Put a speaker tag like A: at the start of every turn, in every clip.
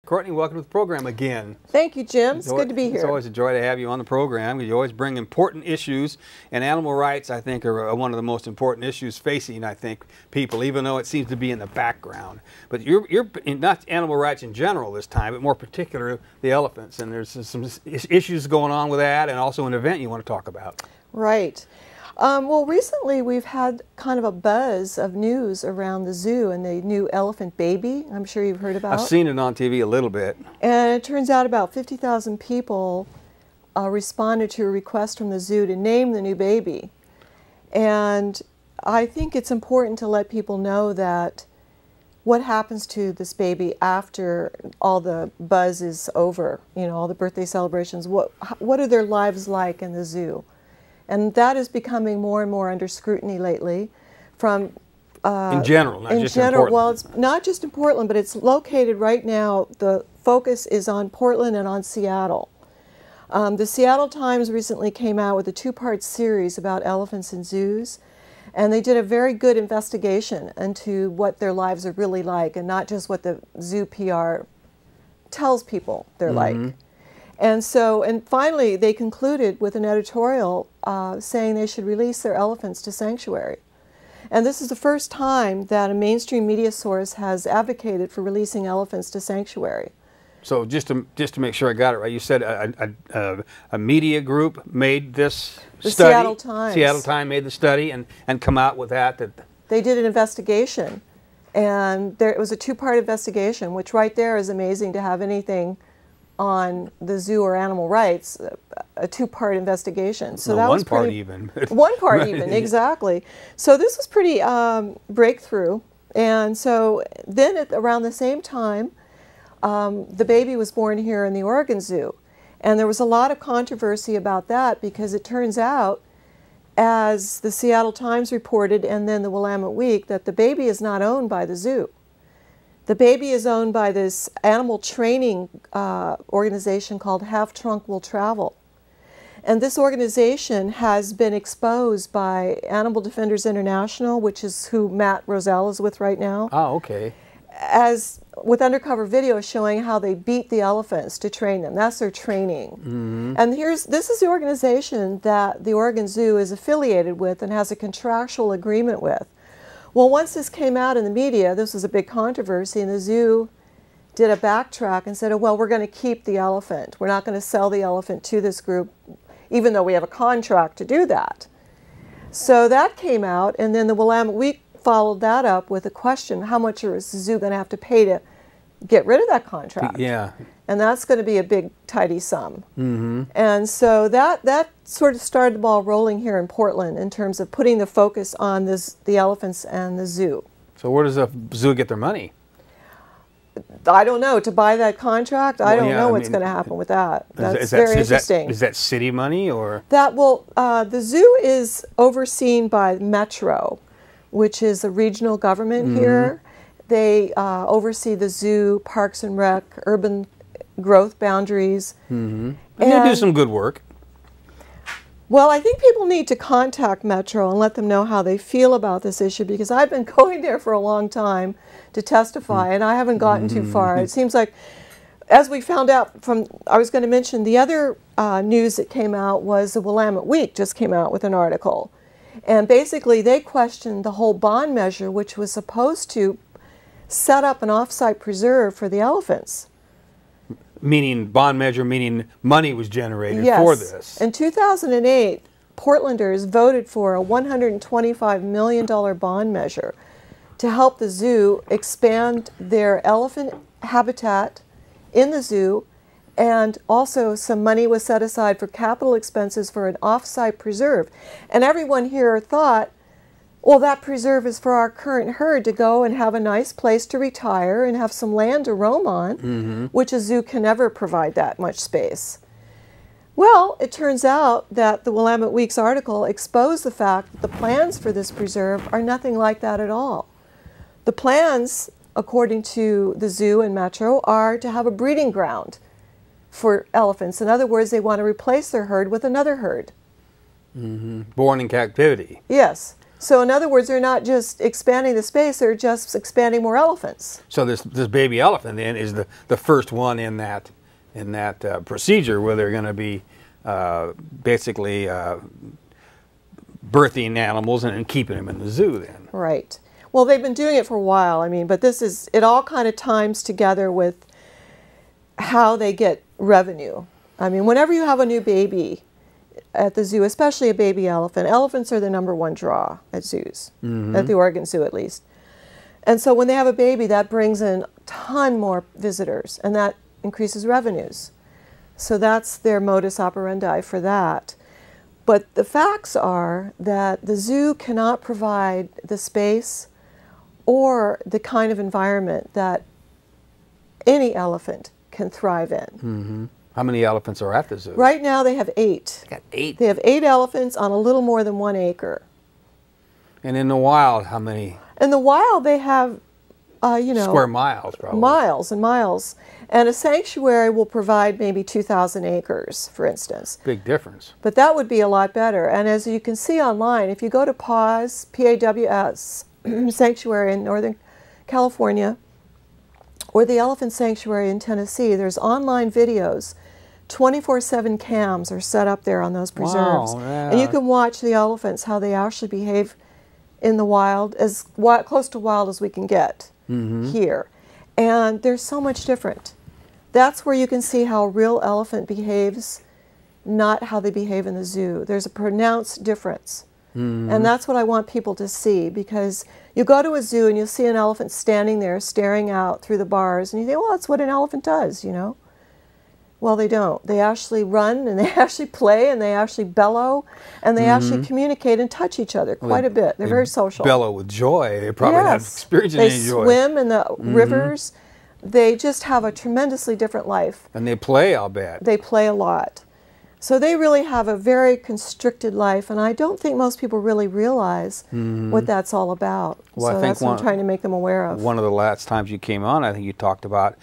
A: Courtney, welcome to the program again.
B: Thank you, Jim. It's good to be here.
A: It's always a joy to have you on the program. You always bring important issues, and animal rights, I think, are one of the most important issues facing, I think, people, even though it seems to be in the background. But you're not animal rights in general this time, but more particular the elephants, and there's some issues going on with that, and also an event you want to talk about.
B: Right. Well, recently we've had kind of a buzz of news around the zoo and the new elephant baby. I'm sure you've heard about.
A: I've seen it on TV a little bit.
B: And it turns out about 50,000 people responded to a request from the zoo to name the new baby. And I think it's important to let people know that what happens to this baby after all the buzz is over, you know, all the birthday celebrations, what are their lives like in the zoo? And that is becoming more and more under scrutiny lately from...
A: in general, not just in Portland.
B: Well, it's not just in Portland, but it's located right now, the focus is on Portland and on Seattle. The Seattle Times recently came out with a two-part series about elephants in zoos, and they did a very good investigation into what their lives are really like, and not just what the zoo PR tells people they're like. And so, and finally, they concluded with an editorial saying they should release their elephants to sanctuary. And this is the first time that a mainstream media source has advocated for releasing elephants to sanctuary.
A: So just to make sure I got it right, you said a media group made this
B: the
A: study?
B: Seattle Times.
A: Seattle Times made the study and come out with that.
B: They did an investigation, and it was a two-part investigation, which right there is amazing to have anything on the zoo or animal rights, a two-part investigation. So that was
A: one part even.
B: One part even, exactly. So this was pretty breakthrough. And so then around the same time, the baby was born here in the Oregon Zoo. And there was a lot of controversy about that because it turns out, as the Seattle Times reported and then the Willamette Week, that the baby is not owned by the zoo. The baby is owned by this animal training organization called Half Trunk Will Travel. And this organization has been exposed by Animal Defenders International, which is who Matt Rosell is with right now.
A: Oh, okay.
B: As with undercover videos showing how they beat the elephants to train them. That's their training. And this is the organization that the Oregon Zoo is affiliated with and has a contractual agreement with. Well, once this came out in the media, this was a big controversy, and the zoo did a backtrack and said, oh, well, we're going to keep the elephant. We're not going to sell the elephant to this group, even though we have a contract to do that. So that came out, and then the Willamette Week followed that up with a question, how much is the zoo going to have to pay to get rid of that contract?
A: Yeah. And
B: that's going to be a big, tidy sum. And so that sort of started the ball rolling here in Portland in terms of putting the focus on the elephants and the zoo.
A: So where does the zoo get their money?
B: I don't know. To buy that contract, I don't know what's going to happen with that. That's very interesting.
A: Is that city money or?
B: The zoo is overseen by Metro, which is a regional government here. They oversee the zoo, parks and rec, urban growth boundaries.
A: And they do some good work.
B: Well, I think people need to contact Metro and let them know how they feel about this issue, because I've been going there for a long time to testify, and I haven't gotten too far. It seems like, as we found out from, I was going to mention, the other news that came out was the Willamette Week just came out with an article. And basically they questioned the whole bond measure, which was supposed to set up an off-site preserve for the elephants.
A: Meaning bond measure, meaning money was generated for this.
B: In 2008, Portlanders voted for a $125 million bond measure to help the zoo expand their elephant habitat in the zoo, and also some money was set aside for capital expenses for an off-site preserve. And everyone here thought, well, that preserve is for our current herd to go and have a nice place to retire and have some land to roam on, which a zoo can never provide that much space. Well, it turns out that the Willamette Week's article exposed the fact that the plans for this preserve are nothing like that at all. The plans, according to the zoo and Metro, are to have a breeding ground for elephants. In other words, they want to replace their herd with another herd.
A: Born in captivity.
B: Yes. So in other words, they're not just expanding the space, they're just expanding more elephants.
A: So this baby elephant then is the first one in that procedure where they're going to be basically birthing animals and keeping them in the zoo then.
B: Right. Well, they've been doing it for a while, I mean, but it all kind of times together with how they get revenue. I mean, whenever you have a new baby at the zoo, especially a baby elephant, elephants are the #1 draw at zoos, at the Oregon Zoo at least. And so when they have a baby, that brings in a ton more visitors, and that increases revenues. So that's their modus operandi for that. But the facts are that the zoo cannot provide the space or the kind of environment that any elephant can thrive in.
A: How many elephants are at the zoo?
B: Right now they have 8.
A: Got 8.
B: They have 8 elephants on a little more than 1 acre.
A: And in the wild, how many?
B: In the wild they have, you know,
A: square miles, probably.
B: Miles and miles. And a sanctuary will provide maybe 2,000 acres, for instance.
A: Big difference.
B: But that would be a lot better. And as you can see online, if you go to PAWS, P-A-W-S, Sanctuary in Northern California, or the Elephant Sanctuary in Tennessee, there's online videos. 24/7 cams are set up there on those preserves.
A: Wow, yeah.
B: And you can watch the elephants, how they actually behave in the wild, as close to wild as we can get here. And they're so much different. That's where you can see how a real elephant behaves, not how they behave in the zoo. There's a pronounced difference. And that's what I want people to see, because you go to a zoo and you'll see an elephant standing there staring out through the bars, and you think, well, that's what an elephant does, you know. Well, they don't. They actually run, and they actually play, and they actually bellow, and they actually communicate and touch each other quite a bit. They're very social.
A: Bellow with joy. They probably have experienced any joy.
B: They swim in the rivers. They just have a tremendously different life.
A: And they play, I'll bet.
B: They play a lot. So they really have a very constricted life, and I don't think most people really realize what that's all about.
A: Well,
B: so
A: I think
B: that's what I'm trying to make them aware of.
A: One of the last times you came on, I think you talked about,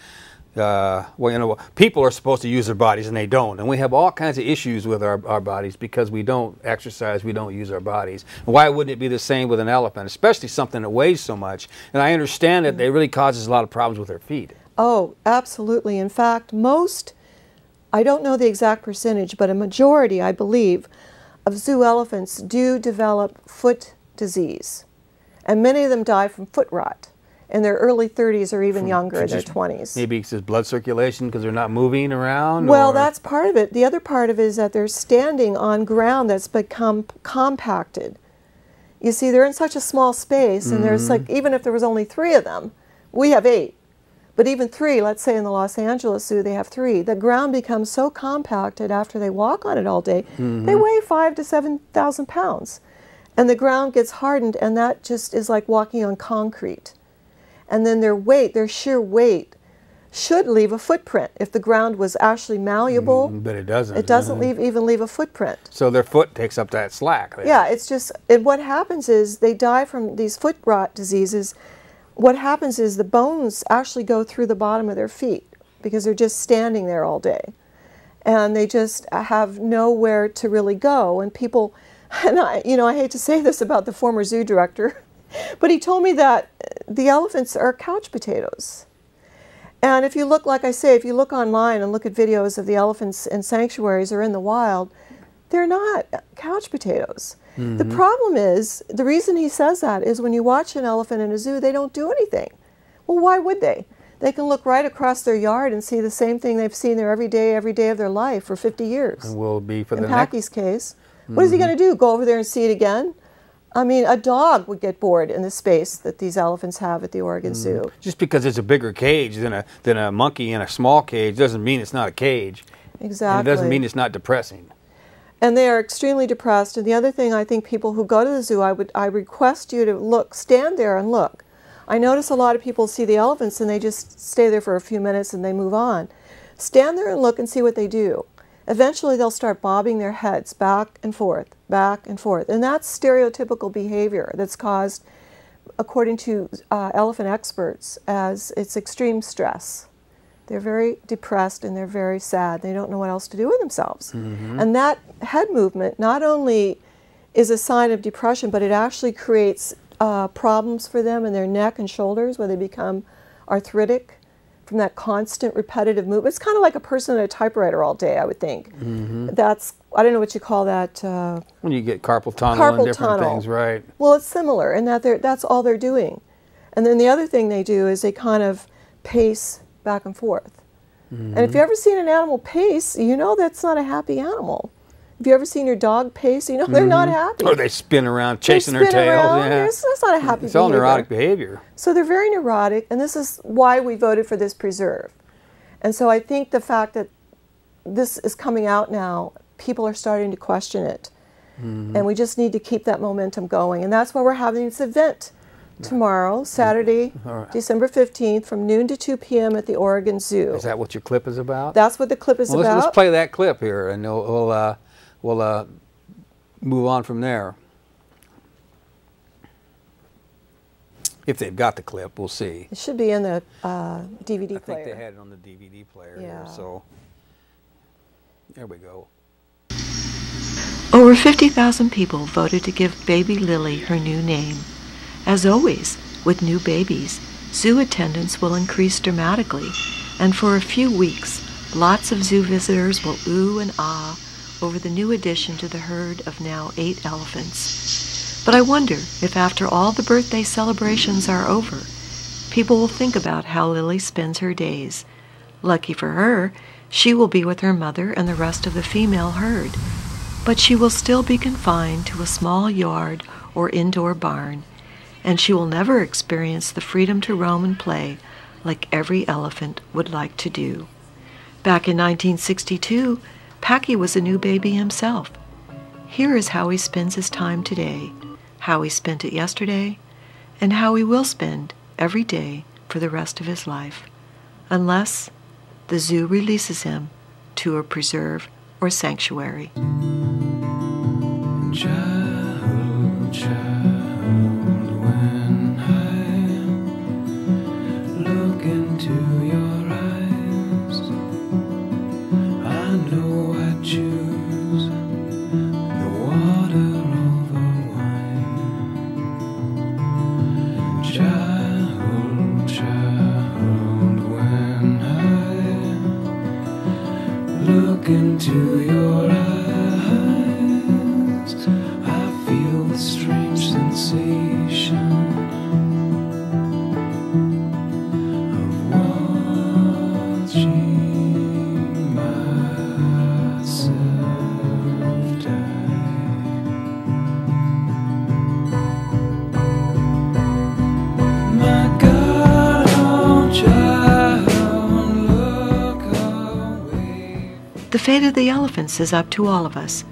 A: well, you know, people are supposed to use their bodies and they don't. And we have all kinds of issues with our bodies because we don't exercise, we don't use our bodies. And why wouldn't it be the same with an elephant, especially something that weighs so much? And I understand that it really causes a lot of problems with their feet.
B: Oh, absolutely. In fact, I don't know the exact percentage, but a majority, I believe, of zoo elephants do develop foot disease. And many of them die from foot rot in their early 30s or even younger, in their 20s.
A: Maybe it's just blood circulation because they're not moving around?
B: Well, that's part of it. The other part of it is that they're standing on ground that's become compacted. You see, they're in such a small space, and there's like, even if there was only 3 of them, we have 8. But even 3, let's say in the Los Angeles Zoo, they have 3. The ground becomes so compacted after they walk on it all day, they weigh 5,000 to 7,000 pounds. And the ground gets hardened, and that just is like walking on concrete. And then their weight, their sheer weight, should leave a footprint. If the ground was actually malleable,
A: but it doesn't.
B: It doesn't even leave a footprint.
A: So their foot takes up that slack. There.
B: Yeah, it's just, what happens is they die from these foot rot diseases. What happens is the bones actually go through the bottom of their feet because they're just standing there all day. And they just have nowhere to really go. And people, and I hate to say this about the former zoo director, but he told me that the elephants are couch potatoes. And if you look, like I say, if you look online and look at videos of the elephants in sanctuaries or in the wild, they're not couch potatoes. The problem is, the reason he says that is when you watch an elephant in a zoo, they don't do anything. Well, why would they? They can look right across their yard and see the same thing they've seen there every day of their life for 50 years.
A: And will be for the
B: next. In Packy's case. What is he going to do? Go over there and see it again? I mean, a dog would get bored in the space that these elephants have at the Oregon Zoo.
A: Just because it's a bigger cage than a monkey in a small cage doesn't mean it's not a cage.
B: Exactly.
A: And it doesn't mean it's not depressing.
B: And they are extremely depressed. And the other thing, I think people who go to the zoo, I request you to stand there and look. I notice a lot of people see the elephants and they just stay there for a few minutes and they move on. Stand there and look and see what they do. Eventually they'll start bobbing their heads back and forth, back and forth. And that's stereotypical behavior that's caused, according to elephant experts, as it's extreme stress. They're very depressed and they're very sad. They don't know what else to do with themselves. And that head movement not only is a sign of depression, but it actually creates problems for them in their neck and shoulders where they become arthritic from that constant repetitive movement. It's kind of like a person at a typewriter all day, I would think. That's, I don't know what you call that.
A: When you get carpal tunnel and different things, right?
B: Well, it's similar in that that's all they're doing. And then the other thing they do is they kind of pace back and forth. And if you've ever seen an animal pace, you know that's not a happy animal. Have you ever seen your dog pace? You know they're not happy.
A: Or they spin around chasing their tails. Yeah.
B: That's not a happy behavior.
A: It's all neurotic behavior.
B: So they're very neurotic, and this is why we voted for this preserve. And so I think the fact that this is coming out now, people are starting to question it. And we just need to keep that momentum going. And that's why we're having this event tomorrow, Saturday, December 15th, from noon to 2 p.m. at the Oregon Zoo.
A: Is that what your clip is about?
B: That's what the clip is about.
A: Let's play that clip here, and we'll move on from there. If they've got the clip, we'll see.
B: It should be in the DVD player.
A: I think they had it on the DVD player here, so there we go.
C: Over 50,000 people voted to give baby Lily her new name. As always, with new babies, zoo attendance will increase dramatically, and for a few weeks, lots of zoo visitors will ooh and ah over the new addition to the herd of now 8 elephants. But I wonder if after all the birthday celebrations are over, people will think about how Lily spends her days. Lucky for her, she will be with her mother and the rest of the female herd, but she will still be confined to a small yard or indoor barn, and she will never experience the freedom to roam and play like every elephant would like to do. Back in 1962, Packy was a new baby himself. Here is how he spends his time today, how he spent it yesterday, and how he will spend every day for the rest of his life, unless the zoo releases him to a preserve or sanctuary.
D: Child, child, when I look into your eyes, I know I choose the water over wine. Child, child, when I look into your eyes, strange sensation of watching myself die. My God, oh child, look away.
C: The fate of the elephants is up to all of us.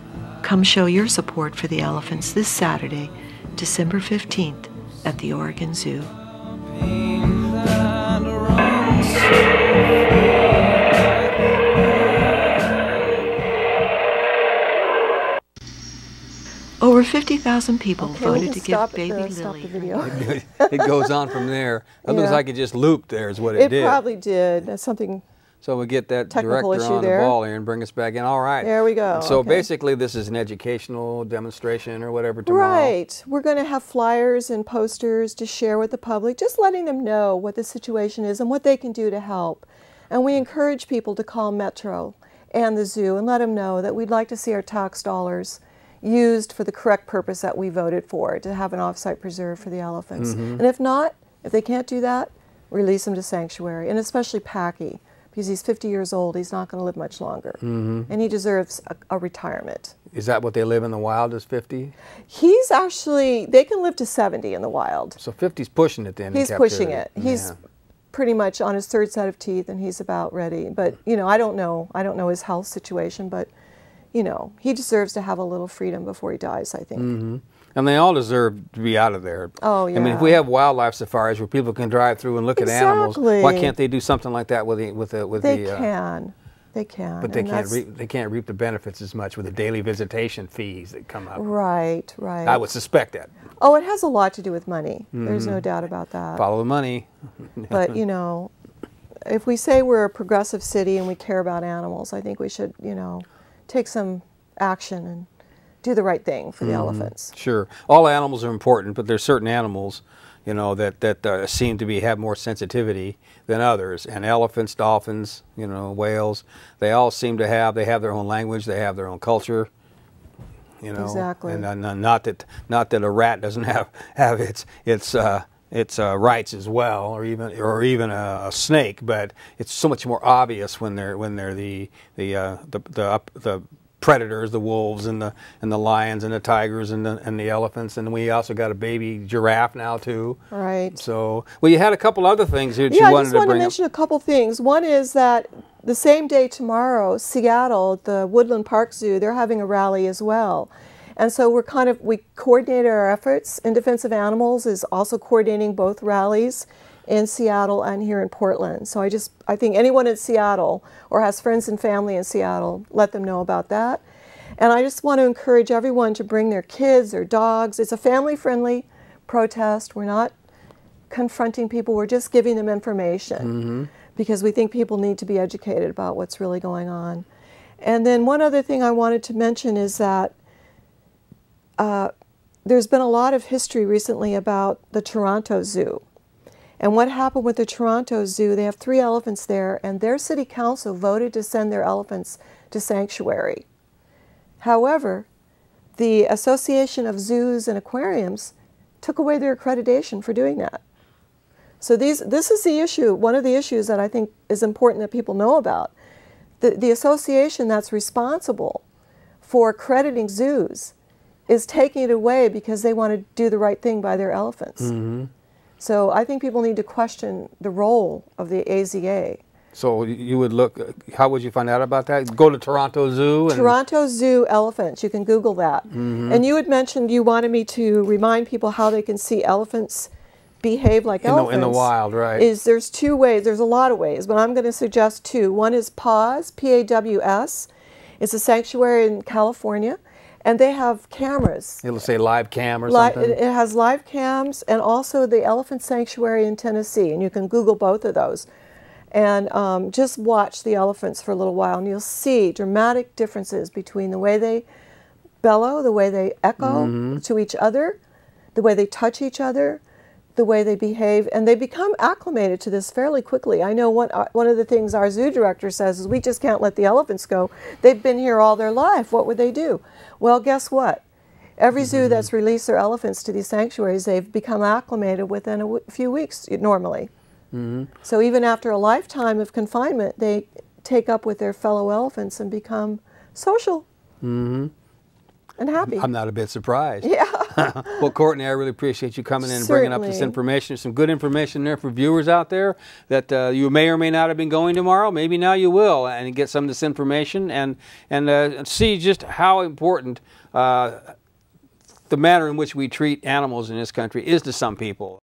C: Come show your support for the elephants this Saturday, December 15th, at the Oregon Zoo. Over 50,000 people voted to give baby Lily.
B: The video.
A: It goes on from there. It looks like it just looped there is what it did.
B: It probably did. That's something.
A: So we get that
B: Technical
A: director
B: issue
A: on
B: there.
A: the ball here and bring us back in. All right.
B: There we go.
A: So
B: Okay.
A: basically this is an educational demonstration or whatever tomorrow.
B: Right. We're going to have flyers and posters to share with the public, just letting them know what the situation is and what they can do to help. And we encourage people to call Metro and the zoo and let them know that we'd like to see our tax dollars used for the correct purpose that we voted for, to have an off-site preserve for the elephants. And if not, if they can't do that, release them to sanctuary, and especially Packy. Because he's 50 years old, he's not going to live much longer. And he deserves a retirement.
A: Is that what they live in the wild, is 50?
B: He's actually, they can live to 70 in the wild.
A: So 50's pushing it then.
B: He's pushing it. He's pretty much on his 3rd set of teeth and he's about ready. But, you know, I don't know his health situation, but, you know, he deserves to have a little freedom before he dies, I think.
A: And they all deserve to be out of there.
B: Oh, yeah.
A: I mean, if we have wildlife safaris where people can drive through and look at animals, why can't they do something like that with the?
B: They can.
A: But they can't reap the benefits as much with the daily visitation fees that come up.
B: Right, right.
A: I would suspect that.
B: Oh, it has a lot to do with money. There's no doubt about that.
A: Follow the money.
B: But, you know, if we say we're a progressive city and we care about animals, I think we should, you know, take some action and do the right thing for the elephants.
A: Sure. All animals are important, but there's certain animals, you know, that seem to have more sensitivity than others. And elephants, dolphins, you know, whales, they all seem to have their own language, they have their own culture. You know,
B: Exactly.
A: And not that a rat doesn't have its rights as well, or even a snake, but it's so much more obvious when they're the predators, the wolves and the lions and the tigers and the elephants, and we also got a baby giraffe now too.
B: Right.
A: So, well, you had a couple other things that you
B: Yeah, I
A: wanted
B: just
A: to
B: want to
A: bring up.
B: mention a couple things. One is that the same day tomorrow, Seattle, the Woodland Park Zoo, they're having a rally as well. And so we coordinate our efforts. In Defense of Animals is also coordinating both rallies in Seattle and here in Portland. So I think anyone in Seattle or has friends and family in Seattle, let them know about that. And I just want to encourage everyone to bring their kids or dogs. It's a family-friendly protest. We're not confronting people. We're just giving them information because we think people need to be educated about what's really going on. And then one other thing I wanted to mention is that there's been a lot of history recently about the Toronto Zoo. And what happened with the Toronto Zoo, they have 3 elephants there, and their city council voted to send their elephants to sanctuary. However, the Association of Zoos and Aquariums took away their accreditation for doing that. So this is the issue, one of the issues that I think is important that people know about. The association that's responsible for accrediting zoos is taking it away because they want to do the right thing by their elephants. So I think people need to question the role of the AZA.
A: So you would look, how would you find out about that? Go to Toronto Zoo?
B: Toronto Zoo elephants, you can Google that. And you had mentioned you wanted me to remind people how they can see elephants behave like elephants.
A: In the wild, right.
B: There's 2 ways, there's a lot of ways, but I'm going to suggest 2. One is PAWS, P-A-W-S. It's a sanctuary in California, and they have cameras.
A: It'll say live cam or something?
B: It has live cams, and also the Elephant Sanctuary in Tennessee, and you can Google both of those. And just watch the elephants for a little while, and you'll see dramatic differences between the way they bellow, the way they echo to each other, the way they touch each other, the way they behave, and they become acclimated to this fairly quickly. I know one of the things our zoo director says is we just can't let the elephants go. They've been here all their life. What would they do? Well, guess what? Every zoo that's released their elephants to these sanctuaries, they've become acclimated within a few weeks normally. So even after a lifetime of confinement, they take up with their fellow elephants and become social and happy.
A: I'm not a bit surprised.
B: Yeah.
A: Well, Courtney, I really appreciate you coming in and bringing up this information. There's some good information there for viewers out there that you may or may not have been going tomorrow. Maybe now you will, and get some of this information and see just how important the manner in which we treat animals in this country is to some people.